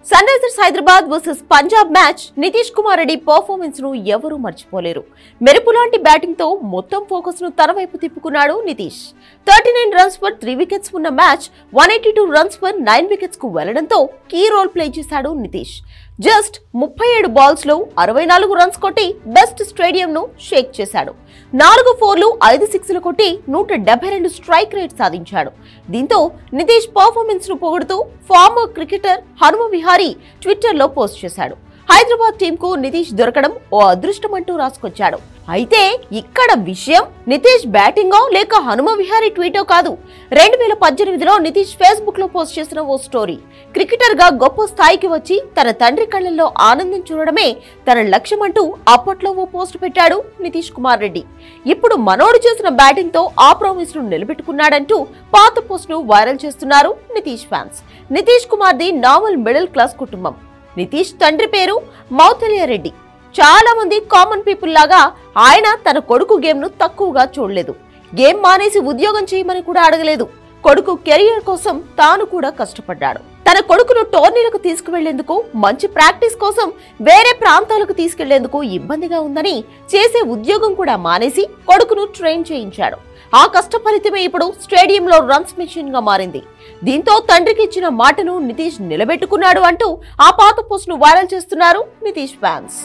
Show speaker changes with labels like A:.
A: Sun Risers Hyderabad versus Punjab match Nitish Kumar Reddy performance ను ఎవరూ మర్చిపోలేరు. మెరుపులాంటి batting తో మొత్తం ఫోకస్ ను తన వైపు తిప్పుకున్నాడు నితీష్. 39 రన్స్ పర్ 3 వికెట్స్ ఉన్న మ్యాచ్ 182 రన్స్ పర్ 9 వికెట్స్ కు వెళ్లడంతో కీ రోల్ ప్లే చేశాడు నితీష్. జస్ట్ 37 బాల్స్ లో 64 రన్స్ కొట్టి బెస్ట్ స్టేడియం ను షేక్ చేశాడు. 4 ఫోర్లు 5 సిక్స్లు కొట్టి 172 స్ట్రైక్ రేట్ సాధించాడు. దీంతో నితీష్ పర్ఫార్మెన్స్ ను పొగుడుతూ farmer cricketer Hanuma Vihari Twitter లో పోస్ట్ చేశాడు. హైదరాబాద్ టీమ్ కు నితీష్ దొరకడం ఓ అదృష్టం అంటూ రాసుకొచ్చాడు. అయితే ఇక్కడ విషయం నితీష్ బ్యాటింగో లేక హనుమ విహారీ ట్వీటో కాదు. 2018లో నితీష్ ఫేస్బుక్ లో పోస్ట్ చేసిన ఓ స్టోరీ. క్రికెటర్ గా గొప్ప స్థాయికి వచ్చి తన తండ్రి కళ్ళల్లో ఆనందం చూడడమే తన లక్ష్యం అంటూ అప్పట్లో ఓ పోస్ట్ పెట్టాడు నితీష్ కుమార్ రెడ్డి. ఇప్పుడు మనోడు చేసిన బ్యాటింగ్ తో ఆ ప్రామిస్ ను నిలబెట్టుకున్నాడంటూ పాత పోస్ట్ ను వైరల్ చేస్తున్నారు Nitish fans. Nitish Kumar the normal middle class కుటుంబం. నితీష్ తండ్రి పేరు మౌతలియ రెడ్డి. చాలా మంది కామన్ పీపుల్ లాగా ఆయన తన కొడుకు గేమ్ ను తక్కువగా చూడలేదు. గేమ్ మానేసి ఉద్యోగం చేయమని కూడా అడగలేదు. కొడుకు కెరియర్ కోసం తాను కూడా కష్టపడ్డాడు. తన కొడుకును టోర్నీలకు తీసుకువెళ్లేందుకు, మంచి ప్రాక్టీస్ కోసం వేరే ప్రాంతాలకు తీసుకెళ్లేందుకు ఇబ్బందిగా ఉందని చేసే ఉద్యోగం కూడా మానేసి కొడుకును ట్రైన్ చేయించాడు. ఆ కష్ట ఫలితమే ఇప్పుడు స్టేడియంలో రన్స్ మెషిన్ గా మారింది. దీంతో తండ్రికి ఇచ్చిన మాటను నితీష్ నిలబెట్టుకున్నాడు అంటూ ఆ పాత పోస్ట్ ను వైరల్ చేస్తున్నారు నితీష్ ఫ్యాన్స్.